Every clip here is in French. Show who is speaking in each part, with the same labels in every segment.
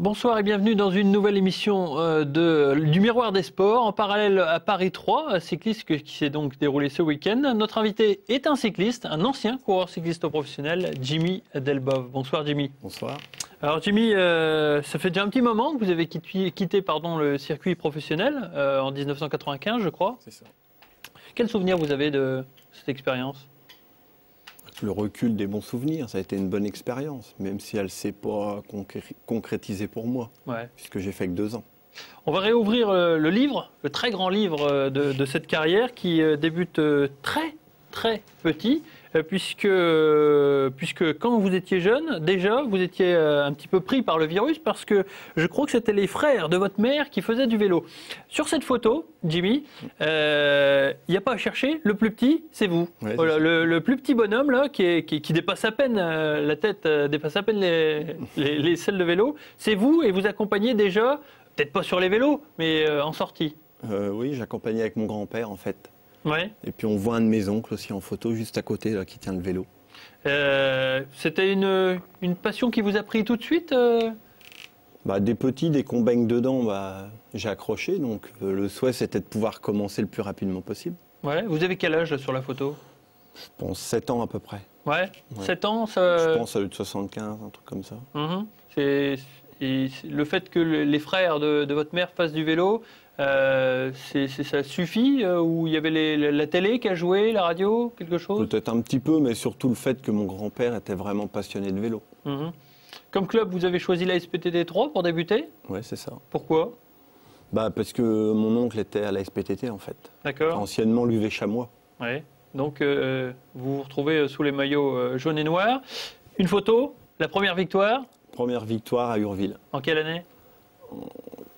Speaker 1: Bonsoir et bienvenue dans une nouvelle émission du Miroir des Sports, en parallèle à Paris 3, cycliste qui s'est donc déroulé ce week-end. Notre invité est un cycliste, un ancien coureur cycliste professionnel, Jimmy Delbow. Bonsoir Jimmy.
Speaker 2: Bonsoir.
Speaker 1: Alors Jimmy, ça fait déjà un petit moment que vous avez quitté le circuit professionnel, en 1995 je crois.
Speaker 2: C'est ça.
Speaker 1: Quel souvenir vous avez de cette expérience ?
Speaker 2: Le recul des bons souvenirs, ça a été une bonne expérience, même si elle ne s'est pas concrétisée pour moi, puisque j'ai fait que 2 ans.
Speaker 1: On va réouvrir le livre, le très grand livre de cette carrière qui débute très petit, puisque quand vous étiez jeune, déjà, vous étiez un petit peu pris par le virus, parce que je crois que c'était les frères de votre mère qui faisaient du vélo. Sur cette photo, Jimmy, il n'y a pas à chercher, le plus petit, c'est vous.
Speaker 2: Ouais,
Speaker 1: voilà, le plus petit bonhomme là, qui dépasse à peine, la tête dépasse à peine les selles de vélo, c'est vous, et vous accompagnez déjà, peut-être pas sur les vélos, mais en sortie.
Speaker 2: Oui, j'accompagnais avec mon grand-père en fait.
Speaker 1: Ouais.
Speaker 2: Et puis on voit un de mes oncles aussi en photo, juste à côté, là, qui tient le vélo.
Speaker 1: C'était une passion qui vous a pris tout de suite
Speaker 2: Des petits, dès qu'on baigne dedans, j'ai accroché. Donc le souhait, c'était de pouvoir commencer le plus rapidement possible.
Speaker 1: Ouais. Vous avez quel âge sur la photo ?
Speaker 2: Je pense 7 ans à peu près.
Speaker 1: Ouais, 7 ans, ça...
Speaker 2: Je pense à de 75, un truc comme ça.
Speaker 1: Et le fait que les frères de votre mère fassent du vélo, ça suffit ou il y avait la télé qui a joué, la radio, quelque chose ?
Speaker 2: Peut-être un petit peu, mais surtout le fait que mon grand-père était vraiment passionné de vélo.
Speaker 1: Comme club, vous avez choisi la SPTT 3 pour débuter ?
Speaker 2: Oui, c'est ça.
Speaker 1: Pourquoi ?
Speaker 2: Parce que mon oncle était à la SPTT en fait.
Speaker 1: D'accord.
Speaker 2: Anciennement l'UV Chamois.
Speaker 1: Ouais. Donc vous vous retrouvez sous les maillots jaunes et noirs. Une photo, la première victoire ?
Speaker 2: Première victoire à Urville.
Speaker 1: En quelle année ?
Speaker 2: En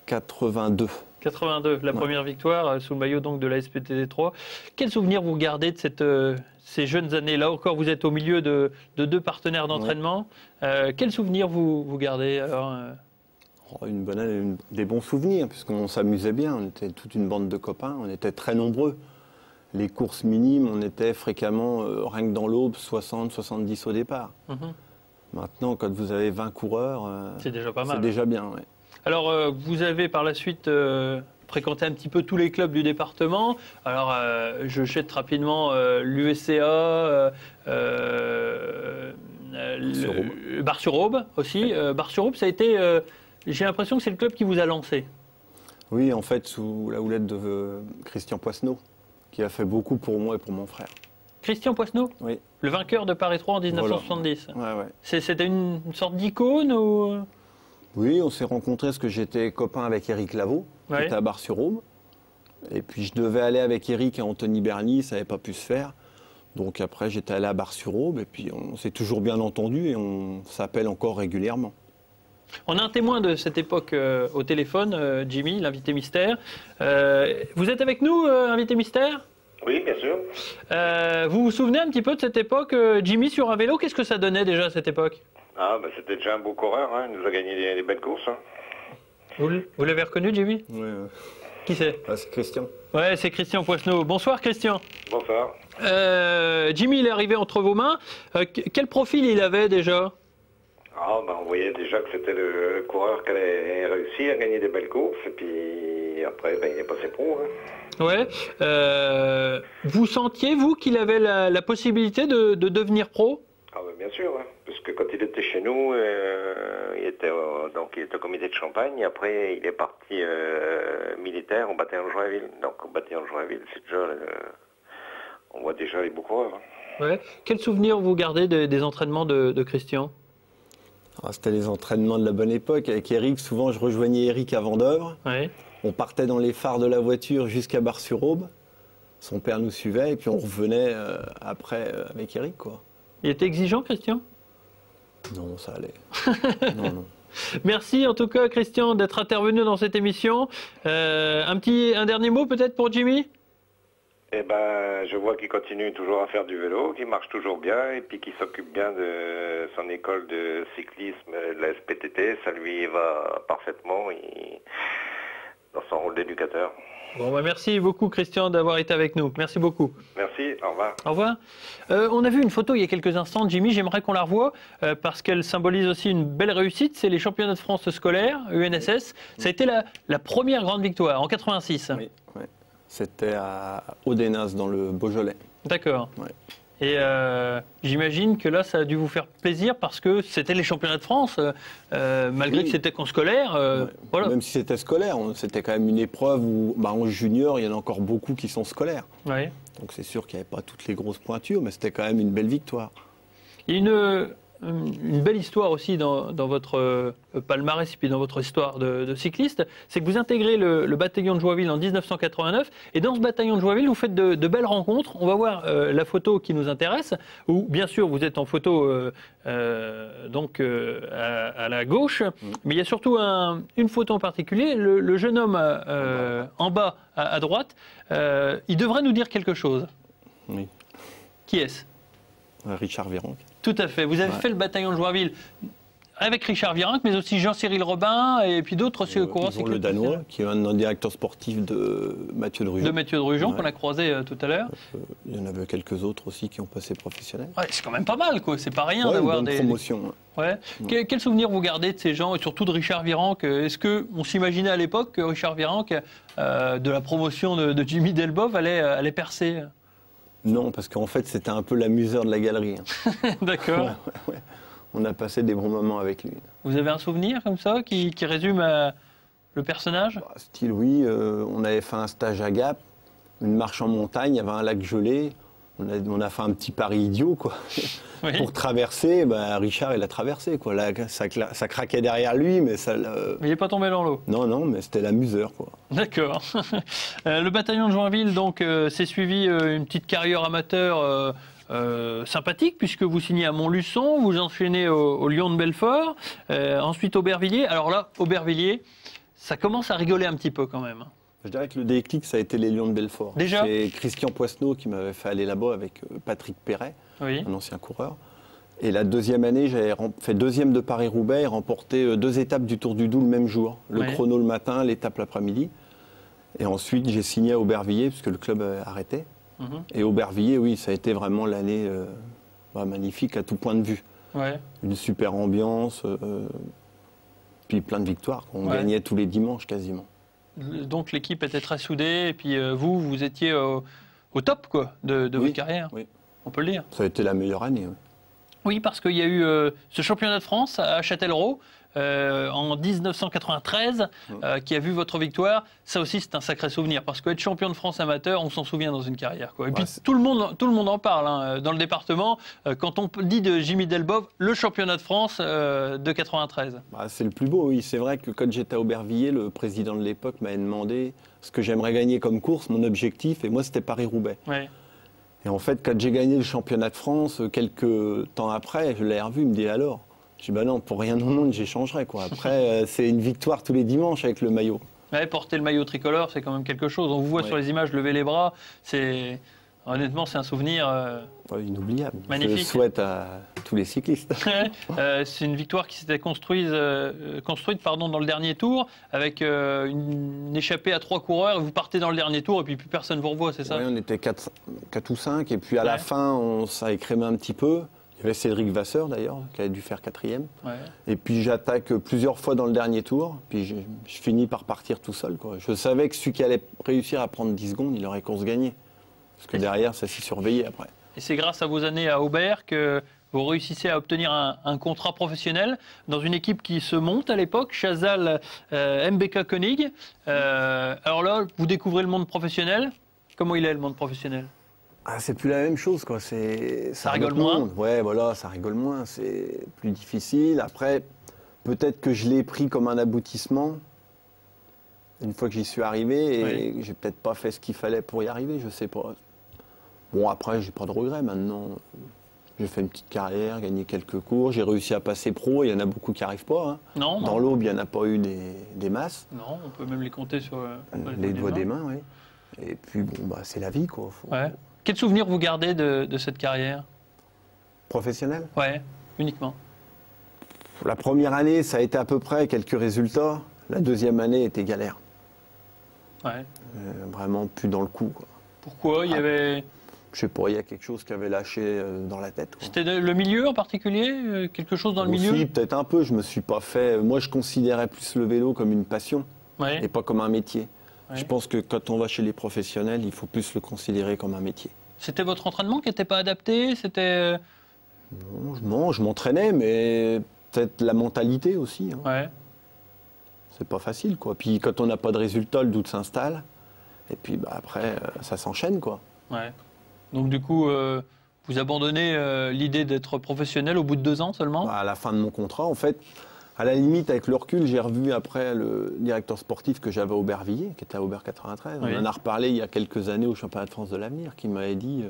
Speaker 2: 82.
Speaker 1: 82, la première victoire sous le maillot donc de la SPTT 3. Quel souvenir vous gardez de ces jeunes années ? Là encore, vous êtes au milieu de 2 partenaires d'entraînement. Quel souvenir vous gardez alors,
Speaker 2: Une bonne année, des bons souvenirs, puisqu'on s'amusait bien. On était toute une bande de copains, on était très nombreux. Les courses minimes, on était fréquemment, rien que dans l'Aube, 60, 70 au départ. Maintenant, quand vous avez 20 coureurs,
Speaker 1: c'est déjà pas mal.
Speaker 2: C'est déjà bien, ouais.
Speaker 1: Alors, vous avez par la suite fréquenté un petit peu tous les clubs du département. Alors, je jette rapidement l'USCA, Bar-sur-Aube aussi. Bar-sur-Aube, ça a été, j'ai l'impression que c'est le club qui vous a lancé. Oui,
Speaker 2: en fait, sous la houlette de Christian Poisneau, qui a fait beaucoup pour moi et pour mon frère.
Speaker 1: Christian Poisneau ?
Speaker 2: Oui.
Speaker 1: Le vainqueur de Paris 3 en 1970.
Speaker 2: Voilà. Ouais.
Speaker 1: C'était une sorte d'icône ou...
Speaker 2: Oui, on s'est rencontrés parce que j'étais copain avec Éric Lavaux, qui était à Bar-sur-Aube. Et puis je devais aller avec Éric et Anthony Berny, ça n'avait pas pu se faire. Donc après, j'étais allé à Bar-sur-Aube et puis on s'est toujours bien entendu et on s'appelle encore régulièrement.
Speaker 1: On a un témoin de cette époque au téléphone, Jimmy, l'invité mystère. Vous êtes avec nous, invité mystère ?
Speaker 3: Oui, bien sûr.
Speaker 1: Vous vous souvenez un petit peu de cette époque, Jimmy sur un vélo ? Qu'est-ce que ça donnait déjà à cette époque ?
Speaker 3: C'était déjà un beau coureur, hein. Il nous a gagné des belles courses. Hein.
Speaker 1: Vous l'avez reconnu, Jimmy ?
Speaker 2: Oui.
Speaker 1: Qui c'est ?
Speaker 2: C'est Christian.
Speaker 1: Ouais, c'est Christian Poisneau. Bonsoir, Christian.
Speaker 3: Bonsoir.
Speaker 1: Jimmy, il est arrivé entre vos mains. Quel profil il avait déjà ?
Speaker 3: On voyait déjà que c'était le coureur qui allait réussir à gagner des belles courses. Et puis après, il est passé pro. Hein.
Speaker 1: Ouais. Vous sentiez, vous, qu'il avait la possibilité de devenir pro ?
Speaker 3: Bien sûr, hein. Parce que quand il était chez nous, il était au comité de Champagne. Après, il est parti militaire au bataillon de Joinville. Donc au bataillon de Joinville, c'est déjà, on voit déjà les beaux coureurs. Hein.
Speaker 1: Ouais. Quel souvenir vous gardez des entraînements de Christian ?
Speaker 2: C'était les entraînements de la bonne époque. Avec Eric, souvent je rejoignais Eric à Vendœuvre.
Speaker 1: Ouais.
Speaker 2: On partait dans les phares de la voiture jusqu'à Bar-sur-Aube. Son père nous suivait et puis on revenait après avec Eric, quoi.
Speaker 1: Il était exigeant, Christian ?
Speaker 2: Non, ça allait. non.
Speaker 1: Merci en tout cas, Christian, d'être intervenu dans cette émission. Un dernier mot peut-être pour Jimmy ?
Speaker 3: Je vois qu'il continue toujours à faire du vélo, qu'il marche toujours bien et puis qu'il s'occupe bien de son école de cyclisme, de la SPTT. Ça lui va parfaitement. dans son rôle d'éducateur.
Speaker 1: Bon, bah merci beaucoup Christian d'avoir été avec nous. Merci beaucoup.
Speaker 3: Merci, au revoir.
Speaker 1: Au revoir. On a vu une photo il y a quelques instants, Jimmy, j'aimerais qu'on la revoie parce qu'elle symbolise aussi une belle réussite. C'est les championnats de France scolaires, UNSS. Ça a été la première grande victoire en 86.
Speaker 2: Oui, ouais. C'était à Audenas dans le Beaujolais.
Speaker 1: D'accord.
Speaker 2: Ouais.
Speaker 1: Et j'imagine que là, ça a dû vous faire plaisir parce que c'était les championnats de France, malgré que c'était qu'en scolaire.
Speaker 2: Ouais.
Speaker 1: Voilà.
Speaker 2: Même si c'était scolaire, c'était quand même une épreuve où, en junior, il y en a encore beaucoup qui sont scolaires.
Speaker 1: Ouais.
Speaker 2: Donc c'est sûr qu'il n'y avait pas toutes les grosses pointures, mais c'était quand même une belle victoire.
Speaker 1: Il y a une belle histoire aussi dans votre palmarès et puis dans votre histoire de cycliste, c'est que vous intégrez le bataillon de Joinville en 1989 et dans ce bataillon de Joinville vous faites de belles rencontres. On va voir la photo qui nous intéresse où bien sûr vous êtes en photo donc à la gauche, mais il y a surtout une photo en particulier, le jeune homme en bas à droite, il devrait nous dire quelque chose.
Speaker 2: Oui.
Speaker 1: Qui est-ce?
Speaker 2: Richard Virenque.
Speaker 1: Tout à fait. Vous avez fait le bataillon de Joinville avec Richard Virenque, mais aussi Jean-Cyril Robin et puis d'autres coureurs.
Speaker 2: Le Danois, qui est un directeur sportif de Mathieu Drugeon.
Speaker 1: De Mathieu Drugeon, qu'on a croisé tout à l'heure.
Speaker 2: Il y en avait quelques autres aussi qui ont passé professionnels.
Speaker 1: Ouais, c'est quand même pas mal, quoi. C'est pas rien d'avoir des
Speaker 2: promotions.
Speaker 1: Ouais. Quel souvenir vous gardez de ces gens et surtout de Richard Virenque? Est-ce qu'on s'imaginait à l'époque que Richard Virenque, de la promotion de Jimmy Delboeuf, allait percer?
Speaker 2: Non, parce qu'en fait, c'était un peu l'amuseur de la galerie.
Speaker 1: D'accord.
Speaker 2: Ouais. On a passé des bons moments avec lui.
Speaker 1: Vous avez un souvenir comme ça qui résume le personnage?
Speaker 2: Style, oui. On avait fait un stage à Gap, une marche en montagne, il y avait un lac gelé. On a fait un petit pari idiot, quoi. Oui. Pour traverser, Richard, il a traversé, quoi. Là, ça craquait derrière lui, mais ça...
Speaker 1: Mais il n'est pas tombé dans l'eau?
Speaker 2: Non, mais c'était l'amuseur, quoi.
Speaker 1: D'accord. Le bataillon de Joinville, donc, s'est suivi une petite carrière amateur sympathique, puisque vous signez à Montluçon, vous enchaînez au Lion de Belfort, ensuite Aubervilliers. Alors là, Aubervilliers, ça commence à rigoler un petit peu quand même.
Speaker 2: Je dirais que le déclic, ça a été les Lions de Belfort.
Speaker 1: Déjà ?
Speaker 2: C'est Christian Poisneau qui m'avait fait aller là-bas avec Patrick Perret,
Speaker 1: oui.
Speaker 2: Un ancien coureur. Et la deuxième année, j'avais fait deuxième de Paris-Roubaix et remporté 2 étapes du Tour du Doubs le même jour. Le chrono le matin, l'étape l'après-midi. Et ensuite, j'ai signé à Aubervilliers, puisque le club avait arrêté. Et Aubervilliers, oui, ça a été vraiment l'année magnifique à tout point de vue.
Speaker 1: Ouais.
Speaker 2: Une super ambiance, puis plein de victoires. On gagnait tous les dimanches quasiment.
Speaker 1: Donc l'équipe était très soudée, et puis vous étiez au top quoi, de votre carrière, on peut le dire.
Speaker 2: Ça a été la meilleure année.
Speaker 1: Oui, parce qu'il y a eu ce championnat de France à Châtellerault en 1993 qui a vu votre victoire. Ça aussi, c'est un sacré souvenir, parce qu'être champion de France amateur, on s'en souvient dans une carrière, quoi. Et puis tout le monde en parle dans le département. Quand on dit de Jimmy Delboeuf, le championnat de France de 93.
Speaker 2: C'est le plus beau, oui. C'est vrai que quand j'étais à Aubervilliers, le président de l'époque m'avait demandé ce que j'aimerais gagner comme course, mon objectif, et moi c'était Paris-Roubaix.
Speaker 1: Ouais.
Speaker 2: Et en fait, quand j'ai gagné le championnat de France, quelques temps après, je l'ai revu, il me dit alors. Je dis non, pour rien au monde, j'échangerais, quoi. Après, c'est une victoire tous les dimanches avec le maillot.
Speaker 1: Ouais, porter le maillot tricolore, c'est quand même quelque chose. On vous voit sur les images lever les bras. Honnêtement, c'est un souvenir
Speaker 2: inoubliable.
Speaker 1: Magnifique.
Speaker 2: Je le souhaite à tous les cyclistes.
Speaker 1: C'est une victoire qui s'était construite dans le dernier tour, avec une échappée à 3 coureurs. Vous partez dans le dernier tour et puis plus personne ne vous revoit, c'est ça?
Speaker 2: Oui, on était 4 ou 5. Et puis à la fin, ça a écrémé un petit peu. Il y avait Cédric Vasseur d'ailleurs, qui avait dû faire 4e. Ouais. Et puis j'attaque plusieurs fois dans le dernier tour. Puis je finis par partir tout seul, quoi. Je savais que celui qui allait réussir à prendre 10 secondes, il aurait course gagnée. Parce que derrière, ça s'y surveillait après. Et
Speaker 1: c'est grâce à vos années à Aubert que vous réussissez à obtenir un contrat professionnel dans une équipe qui se monte à l'époque, Chazal MBK Koenig. Alors là, vous découvrez le monde professionnel. Comment il est le monde professionnel?
Speaker 2: C'est plus la même chose, quoi.
Speaker 1: Ça rigole moins.
Speaker 2: Ouais, voilà, ça rigole moins. C'est plus difficile. Après, peut-être que je l'ai pris comme un aboutissement une fois que j'y suis arrivé et j'ai peut-être pas fait ce qu'il fallait pour y arriver, je sais pas. Bon, après, j'ai pas de regrets maintenant. J'ai fait une petite carrière, gagné quelques cours, j'ai réussi à passer pro. Il y en a beaucoup qui n'arrivent pas. Hein.
Speaker 1: Non.
Speaker 2: Dans l'Aube, il n'y en a pas eu des masses.
Speaker 1: Non, on peut même les compter sur
Speaker 2: les doigts des mains, oui. Et puis, bon, c'est la vie, quoi.
Speaker 1: Quel souvenir vous gardez de cette carrière
Speaker 2: professionnelle?
Speaker 1: Ouais, uniquement.
Speaker 2: La première année, ça a été à peu près quelques résultats. La deuxième année était galère.
Speaker 1: Ouais.
Speaker 2: Vraiment plus dans le coup, quoi.
Speaker 1: Pourquoi il y avait...
Speaker 2: Je sais pas, il y a quelque chose qui avait lâché dans la tête.
Speaker 1: C'était le milieu en particulier? Quelque chose dans le milieu?
Speaker 2: Oui, peut-être un peu. Je me suis pas fait... Moi, je considérais plus le vélo comme une passion et pas comme un métier. Je pense que quand on va chez les professionnels, il faut plus le considérer comme un métier.
Speaker 1: C'était votre entraînement qui n'était pas adapté? C'était...
Speaker 2: Non, je m'entraînais, mais peut-être la mentalité aussi. Hein.
Speaker 1: Ouais.
Speaker 2: C'est pas facile, quoi. Puis quand on n'a pas de résultat, le doute s'installe. Et puis après, ça s'enchaîne, quoi.
Speaker 1: Ouais. Donc du coup, vous abandonnez l'idée d'être professionnel au bout de 2 ans seulement?
Speaker 2: À la fin de mon contrat, en fait, à la limite, avec le recul, j'ai revu après le directeur sportif que j'avais à Aubervilliers, qui était à Aubert 93. Oui. On en a reparlé il y a quelques années au championnat de France de l'avenir, qui m'avait dit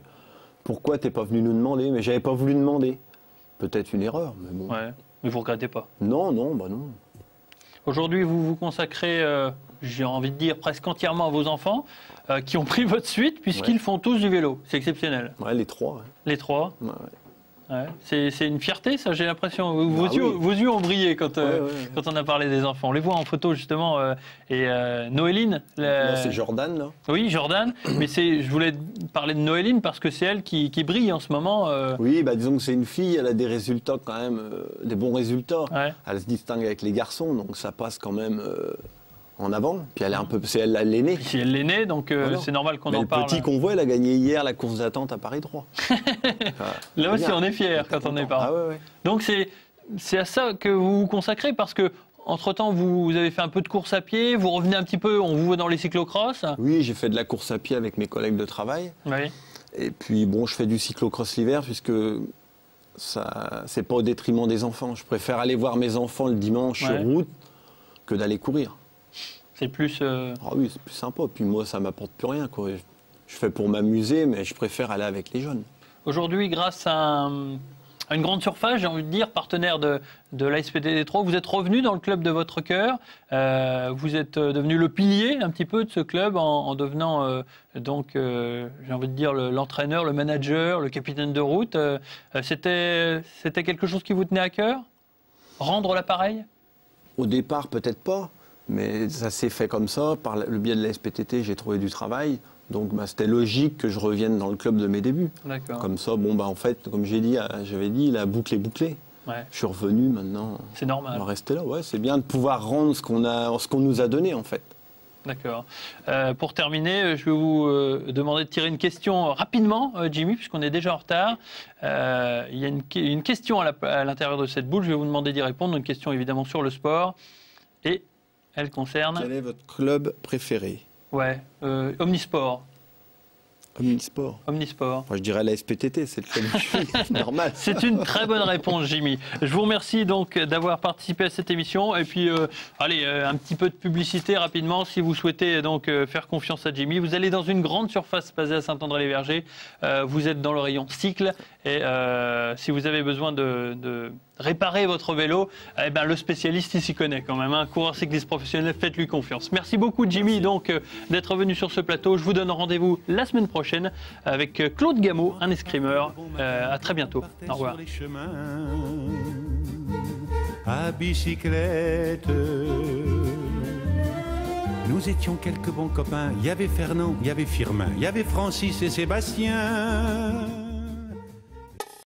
Speaker 2: pourquoi t'es pas venu nous demander? Mais j'avais pas voulu demander. Peut-être une erreur, mais bon.
Speaker 1: Ouais. Mais vous regrettez pas?
Speaker 2: Non, non.
Speaker 1: Aujourd'hui, vous vous consacrez, j'ai envie de dire, presque entièrement à vos enfants, qui ont pris votre suite, puisqu'ils font tous du vélo. C'est exceptionnel.
Speaker 2: Ouais, les 3. Ouais.
Speaker 1: Les 3.
Speaker 2: Ouais.
Speaker 1: Ouais. C'est une fierté, ça, j'ai l'impression. Vos yeux ont brillé quand on a parlé des enfants. On les voit en photo, justement. Et Noéline...
Speaker 2: Là, c'est Jordan, là.
Speaker 1: Oui, Jordan. Mais je voulais parler de Noéline parce que c'est elle qui brille en ce moment.
Speaker 2: Oui, disons que c'est une fille, elle a des résultats quand même, des bons résultats. Ouais. Elle se distingue avec les garçons, donc ça passe quand même... en avant, puis elle est un peu, c'est elle l'aînée.
Speaker 1: Si elle l'aînée, donc c'est normal qu'on en parle.
Speaker 2: Le petit convoi, elle a gagné hier la course d'attente à Paris 3.
Speaker 1: Là aussi, on est fiers quand on est parent.
Speaker 2: Ah ouais.
Speaker 1: Donc c'est à ça que vous vous consacrez, parce que entre-temps, vous avez fait un peu de course à pied, vous revenez un petit peu, on vous voit dans les cyclocross.
Speaker 2: Oui, j'ai fait de la course à pied avec mes collègues de travail.
Speaker 1: Oui.
Speaker 2: Et puis bon, je fais du cyclocross l'hiver, puisque ça, c'est pas au détriment des enfants. Je préfère aller voir mes enfants le dimanche sur route que d'aller courir.
Speaker 1: C'est plus...
Speaker 2: Ah oui, c'est plus sympa. Puis moi, ça m'apporte plus rien, quoi. Je fais pour m'amuser, mais je préfère aller avec les jeunes.
Speaker 1: Aujourd'hui, grâce à une grande surface, j'ai envie de dire, partenaire de la SPTT3, vous êtes revenu dans le club de votre cœur. Vous êtes devenu le pilier un petit peu de ce club en devenant, j'ai envie de dire, l'entraîneur, le manager, le capitaine de route. C'était quelque chose qui vous tenait à cœur? Rendre l'appareil?
Speaker 2: Au départ, peut-être pas. Mais ça s'est fait comme ça. Par le biais de la SPTT, j'ai trouvé du travail. Donc c'était logique que je revienne dans le club de mes débuts. Comme ça, en fait, comme j'avais dit, la boucle est bouclée. Ouais. Je suis revenu maintenant.
Speaker 1: C'est normal.
Speaker 2: On va rester là. Ouais, c'est bien de pouvoir rendre ce qu'on nous a donné, en fait.
Speaker 1: D'accord. Pour terminer, je vais vous demander de tirer une question rapidement, Jimmy, puisqu'on est déjà en retard. Il y a une question à l'intérieur de cette boule. Je vais vous demander d'y répondre. Une question évidemment sur le sport. Et elle concerne...
Speaker 2: Quel est votre club préféré?
Speaker 1: Ouais, Omnisport.
Speaker 2: Omnisport.
Speaker 1: Omnisport.
Speaker 2: Moi, je dirais la SPTT, c'est le club où je suis. Normal.
Speaker 1: C'est une très bonne réponse, Jimmy. Je vous remercie donc d'avoir participé à cette émission. Et puis, allez, un petit peu de publicité rapidement. Si vous souhaitez donc faire confiance à Jimmy, vous allez dans une grande surface basée à Saint-André-les-Vergers. Vous êtes dans le rayon cycle. Et si vous avez besoin de réparer votre vélo, eh ben, le spécialiste il s'y connaît quand même. Un coureur cycliste professionnel, faites-lui confiance. Merci beaucoup, Jimmy, donc d'être venu sur ce plateau. Je vous donne rendez-vous la semaine prochaine avec Claude Gameau, un escrimeur. À très bientôt. Au revoir.
Speaker 4: À bicyclette, nous étions quelques bons copains. Il y avait Fernand, il y avait Firmin, il y avait Francis et Sébastien.